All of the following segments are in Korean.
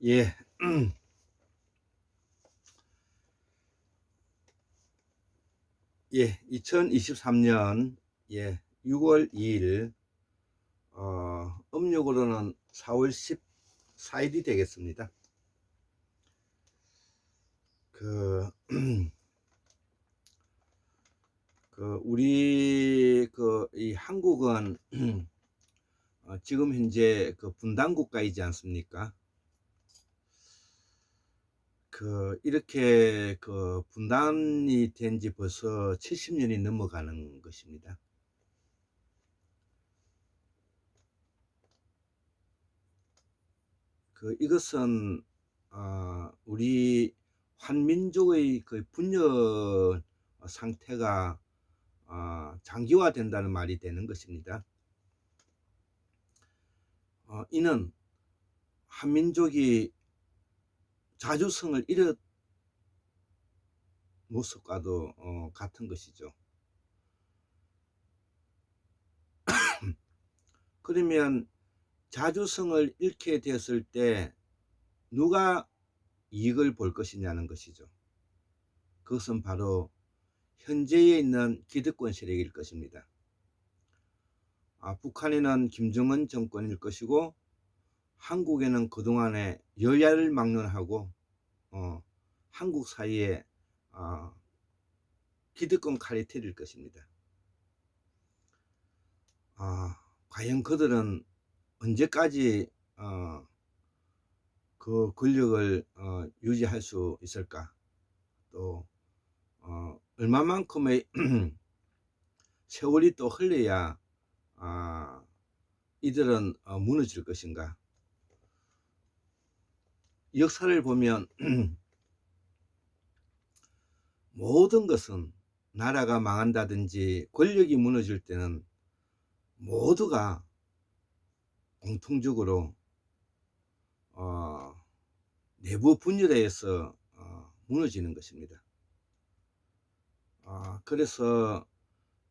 예, 예, 2023년 6월 2일 음력으로는 4월 14일이 되겠습니다. 그, 우리 이 한국은 지금 현재 분단 국가이지 않습니까? 이렇게 분단이 된 지 벌써 70년이 넘어가는 것입니다. 이것은 우리 한민족의 분열 상태가 장기화된다는 말이 되는 것입니다. 이는 한민족이 자주성을 잃은 모습과도 같은 것이죠. 그러면 자주성을 잃게 되었을 때 누가 이익을 볼 것이냐는 것이죠. 그것은 바로 현재에 있는 기득권 세력일 것입니다. 북한에는 김정은 정권일 것이고, 한국에는 그동안에 여야를 막론하고 한국 사이에 기득권 카르텔일 것입니다. 과연 그들은 언제까지 그 권력을 유지할 수 있을까? 또 얼마만큼의 세월이 또 흘러야 이들은 무너질 것인가? 역사를 보면 모든 것은 나라가 망한다든지 권력이 무너질 때는 모두가 공통적으로 내부 분열에 의해서 무너지는 것입니다. 그래서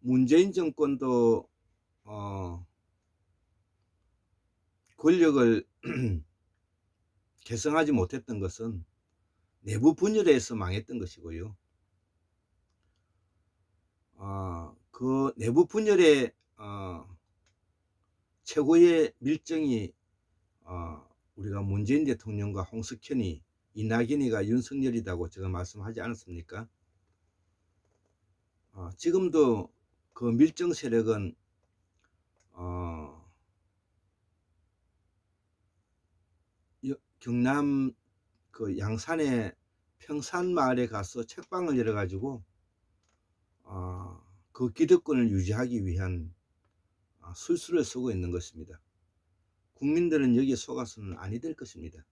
문재인 정권도 권력을 개성하지 못했던 것은 내부 분열에 의해서 망했던 것이고요. 그 내부 분열의 최고의 밀정이 우리가 문재인 대통령과 홍석현이, 이낙연이가 윤석열이라고 제가 말씀하지 않았습니까? 지금도 그 밀정 세력은 경남 양산의 평산마을에 가서 책방을 열어가지고 그 기득권을 유지하기 위한 술수를 쓰고 있는 것입니다. 국민들은 여기에 속아서는 아니 될 것입니다.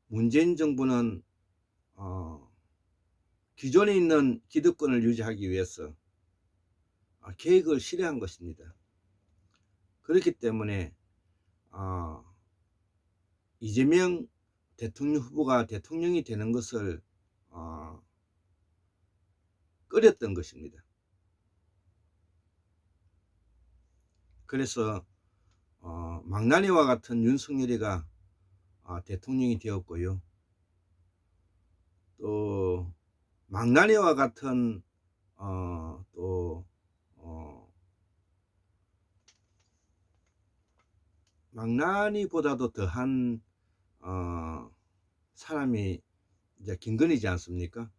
문재인 정부는 기존에 있는 기득권을 유지하기 위해서 계획을 실행한 것입니다. 그렇기 때문에 이재명 대통령 후보가 대통령이 되는 것을 꺼렸던 것입니다. 그래서 망나니와 같은 윤석열이가 대통령이 되었고요. 또 망나니와 같은 망나니보다도 더한 사람이 이제 김건희지 않습니까?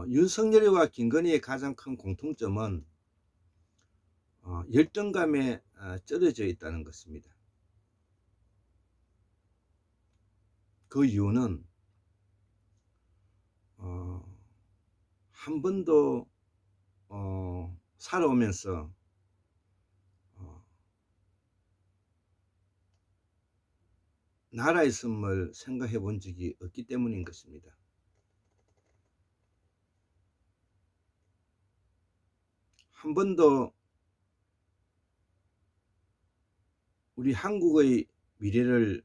윤석열이와 김건희의 가장 큰 공통점은 열등감에 쩔어져 있다는 것입니다. 그 이유는 한 번도 살아오면서 나라 있음을 생각해 본 적이 없기 때문인 것입니다. 한 번도 우리 한국의 미래를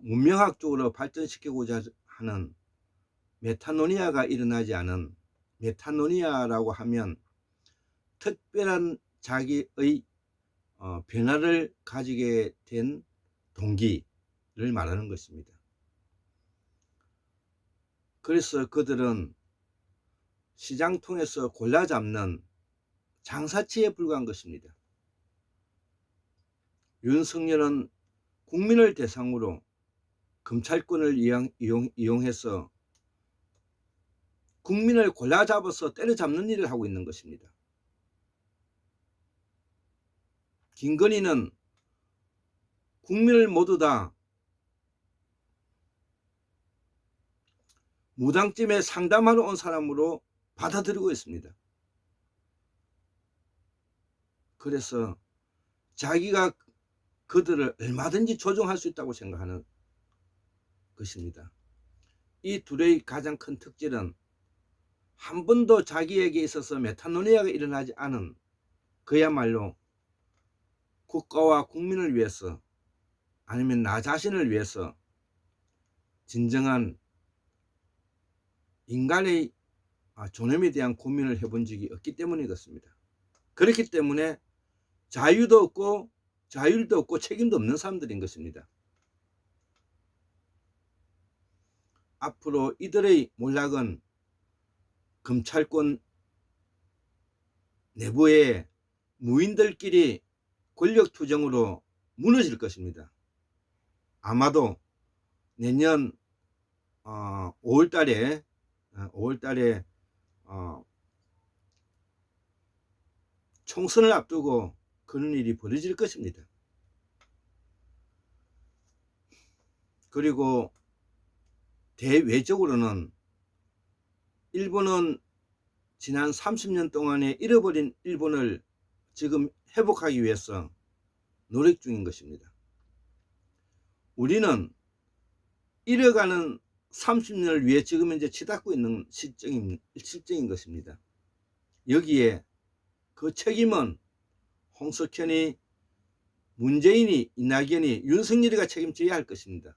문명학적으로 발전시키고자 하는 메타노니아가 일어나지 않은, 메타노니아라고 하면 특별한 자기의 변화를 가지게 된 동기를 말하는 것입니다. 그래서 그들은 시장 통해서 골라 잡는 장사치에 불과한 것입니다. 윤석열은 국민을 대상으로 검찰권을 이용해서 국민을 골라 잡아서 때려잡는 일을 하고 있는 것입니다. 김건희는 국민을 모두 다 무당집에 상담하러 온 사람으로 받아들이고 있습니다. 그래서 자기가 그들을 얼마든지 조종할 수 있다고 생각하는 것입니다. 이 둘의 가장 큰 특질은 한 번도 자기에게 있어서 메타노니아가 일어나지 않은, 그야말로 국가와 국민을 위해서 아니면 나 자신을 위해서 진정한 인간의 존엄에 대한 고민을 해본 적이 없기 때문이겠습니다. 그렇기 때문에 자유도 없고 자율도 없고 책임도 없는 사람들인 것입니다. 앞으로 이들의 몰락은 검찰권 내부의 무인들끼리 권력투쟁으로 무너질 것입니다. 아마도 내년 5월달에 총선을 앞두고 그런 일이 벌어질 것입니다. 그리고 대외적으로는 일본은 지난 30년 동안에 잃어버린 일본을 지금 회복하기 위해서 노력 중인 것입니다. 우리는 잃어가는 30년을 위해 지금 현재 치닫고 있는 실정인 것입니다. 여기에 그 책임은 홍석현이, 문재인이, 이낙연이, 윤석열이가 책임져야 할 것입니다.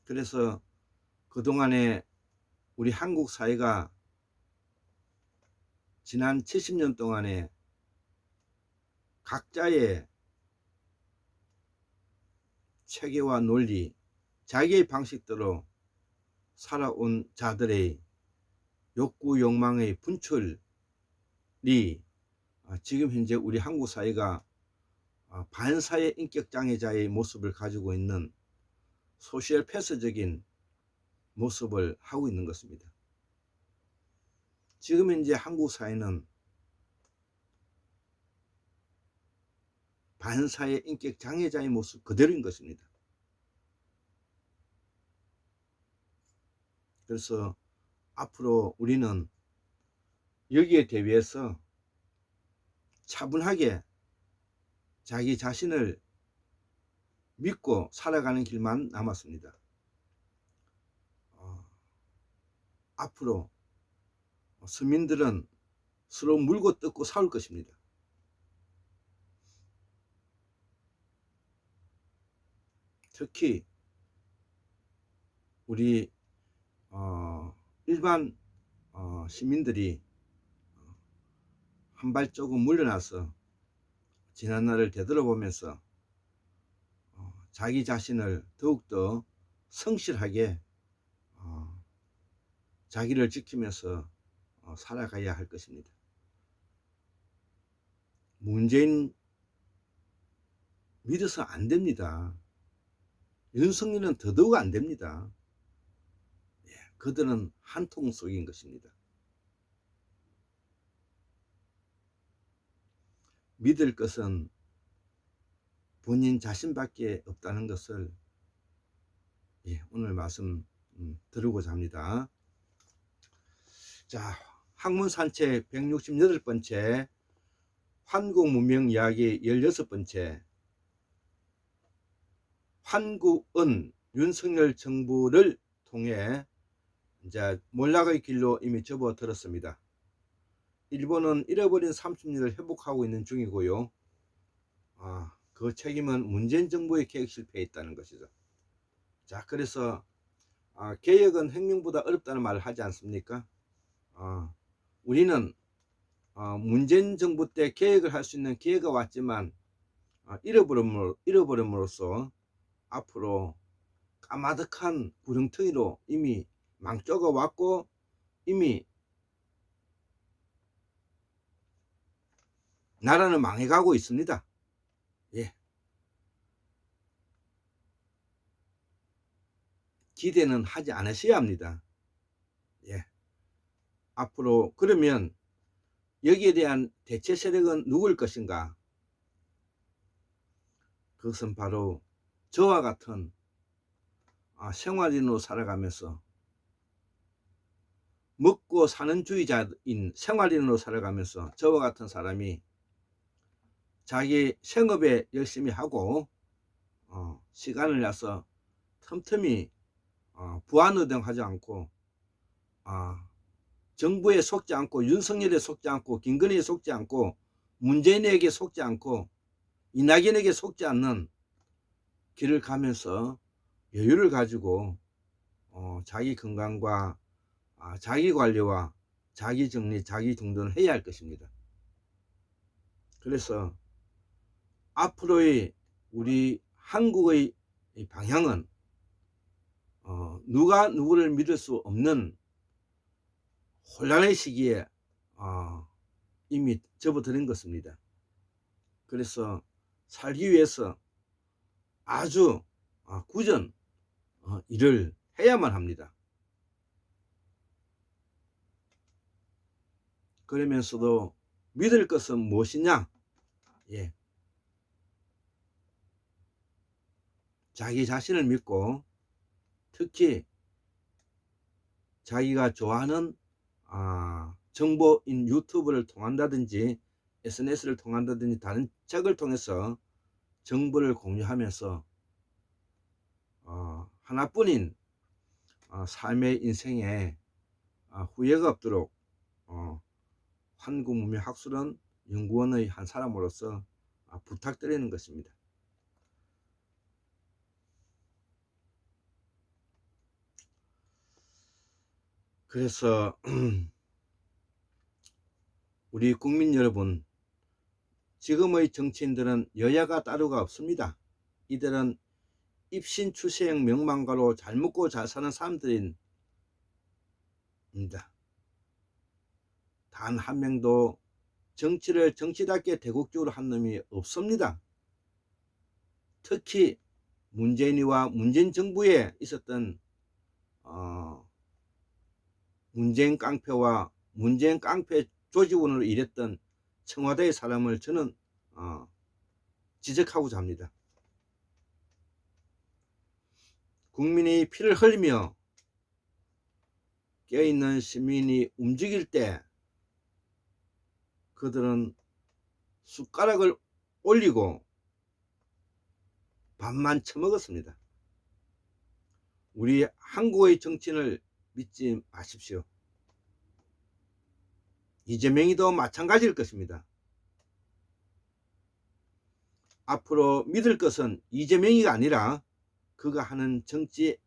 그래서 그동안에 우리 한국 사회가 지난 70년 동안에 각자의 체계와 논리, 자기의 방식대로 살아온 자들의 욕구, 욕망의 분출이 지금 현재 우리 한국 사회가 반사회 인격장애자의 모습을 가지고 있는 소셜 패스적인 모습을 하고 있는 것입니다. 지금 현재 한국 사회는 반사회 인격장애자의 모습 그대로인 것입니다. 그래서 앞으로 우리는 여기에 대비해서 차분하게 자기 자신을 믿고 살아가는 길만 남았습니다. 앞으로 서민들은 서로 물고 뜯고 싸울 것입니다. 특히 우리 일반 시민들이 한 발조금 물러나서 지난날을 되돌아보면서 자기 자신을 더욱더 성실하게 자기를 지키면서 살아가야 할 것입니다. 문재인 믿어서 안 됩니다. 윤석열은 더더욱 안 됩니다. 그들은 한통 속인 것입니다. 믿을 것은 본인 자신밖에 없다는 것을 오늘 말씀 드리고자 합니다. 자, 학문 산책 168번째, 환국 문명 이야기 16번째, 환국은 윤석열 정부를 통해 이제 몰락의 길로 이미 접어들었습니다. 일본은 잃어버린 30년을 회복하고 있는 중이고요. 그 책임은 문재인 정부의 계획 실패에 있다는 것이죠. 자, 그래서 개혁은 혁명보다 어렵다는 말을 하지 않습니까? 우리는 문재인 정부 때 개혁을 할 수 있는 기회가 왔지만 잃어버림으로써 앞으로 까마득한 구렁텅이로 이미 망조가 왔고 이미 나라는 망해가고 있습니다. 예. 기대는 하지 않으셔야 합니다. 예. 앞으로 그러면 여기에 대한 대체 세력은 누구일 것인가? 그것은 바로 저와 같은 생활인으로 살아가면서 먹고 사는 주의자인 생활인으로 살아가면서 저와 같은 사람이 자기 생업에 열심히 하고 시간을 내서 틈틈이 부안의정하지 않고 정부에 속지 않고 윤석열에 속지 않고 김건희에 속지 않고 문재인에게 속지 않고 이낙연에게 속지 않는 길을 가면서 여유를 가지고 자기 건강과 자기 관리와 자기 정리, 자기 중돈을 해야 할 것입니다. 그래서 앞으로의 우리 한국의 방향은 누가 누구를 믿을 수 없는 혼란의 시기에 이미 접어드는 것입니다. 그래서 살기 위해서 아주 굳은 일을 해야만 합니다. 그러면서도 믿을 것은 무엇이냐? 예. 자기 자신을 믿고 특히 자기가 좋아하는 정보인 유튜브를 통한다든지 SNS를 통한다든지 다른 책을 통해서 정보를 공유하면서 하나뿐인 삶의 인생에 후회가 없도록 한국문명학술원 연구원의 한 사람으로서 부탁드리는 것입니다. 그래서 우리 국민 여러분, 지금의 정치인들은 여야가 따로가 없습니다. 이들은 입신추세형 명망가로 잘 먹고 잘 사는 사람들입니다. 단 한 명도 정치를 정치답게 대국적으로 한 놈이 없습니다. 특히 문재인이와 문재인 정부에 있었던 문재인 깡패와 문재인 깡패 조직원으로 일했던 청와대의 사람을 저는 지적하고자 합니다. 국민이 피를 흘리며 깨어있는 시민이 움직일 때 그들은 숟가락을 올리고 밥만 처먹었습니다. 우리 한국의 정치인을 믿지 마십시오. 이재명이도 마찬가지일 것입니다. 앞으로 믿을 것은 이재명이가 아니라 그가 하는 정치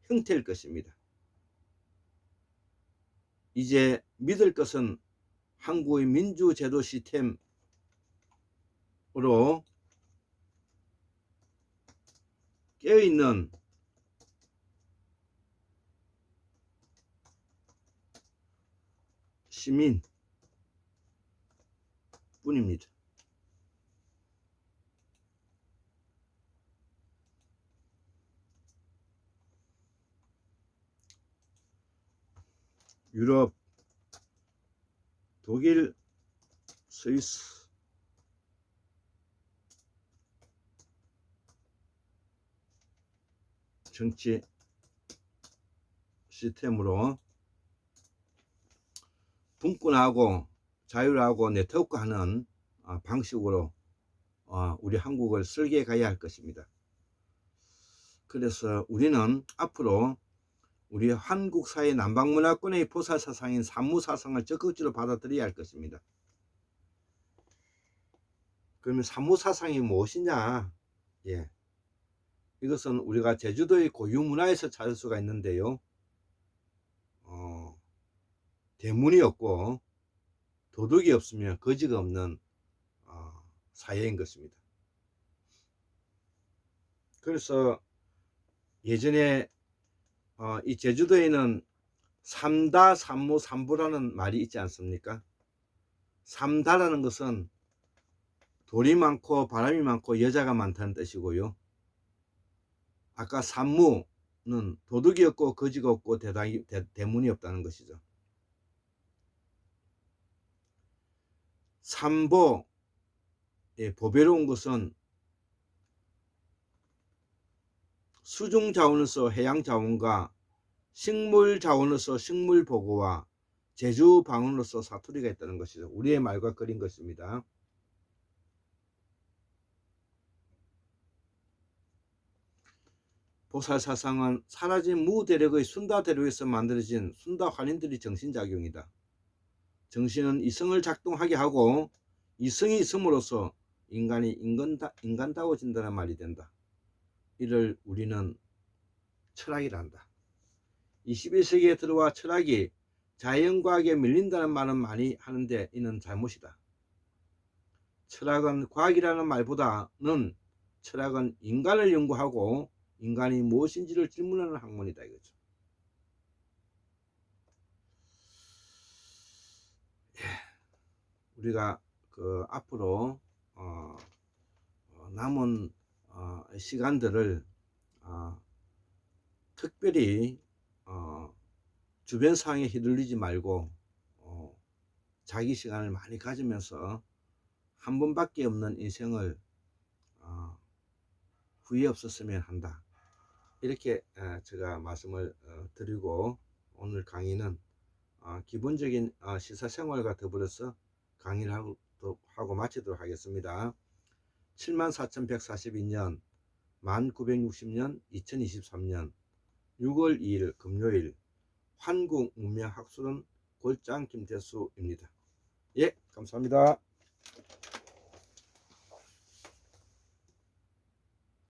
형태일 것입니다. 이제 믿을 것은 한국의 민주제도 시스템으로 깨어있는 시민 뿐입니다. 유럽, 독일, 스위스, 정치 시스템으로 분권하고 자유하고 네트워크하는 방식으로 우리 한국을 설계해 가야 할 것입니다. 그래서 우리는 앞으로 우리 한국 사회 남방문화권의 보살사상인 산무사상을 적극적으로 받아들여야 할 것입니다. 그러면 산무사상이 무엇이냐? 예. 이것은 우리가 제주도의 고유 문화에서 찾을 수가 있는데요. 대문이 없고 도둑이 없으며 거지가 없는 사회인 것입니다. 그래서 예전에 이 제주도에는 삼다 삼무 삼부라는 말이 있지 않습니까? 삼다라는 것은 돌이 많고 바람이 많고 여자가 많다는 뜻이고요. 아까 삼무는 도둑이 없고 거지가 없고 대문이 없다는 것이죠. 삼보, 보배로운 것은 수중 자원으로서 해양 자원과 식물 자원으로서 식물 보고와 제주 방언으로서 사투리가 있다는 것이죠. 우리의 말과 그린 것입니다. 보살사상은 사라진 무대력의 순다대로에서 만들어진 순다 환인들의 정신작용이다. 정신은 이성을 작동하게 하고 이성이 있음으로써 인간이 인간다워진다는 말이 된다. 이를 우리는 철학이란다. 21세기에 들어와 철학이 자연과학에 밀린다는 말은 많이 하는데 이는 잘못이다. 철학은 과학이라는 말보다는 철학은 인간을 연구하고 인간이 무엇인지를 질문하는 학문이다 이거죠. 우리가 앞으로 남은 시간들을 특별히 주변 상황에 휘둘리지 말고 자기 시간을 많이 가지면서 한 번밖에 없는 인생을 후회 없었으면 한다. 이렇게 제가 말씀을 드리고 오늘 강의는 기본적인 시사생활과 더불어서 강의를 하고 마치도록 하겠습니다. 74,142년 만 960년 2023년 6월 2일 금요일 환궁문명학술은 골장 김태수입니다. 예, 감사합니다.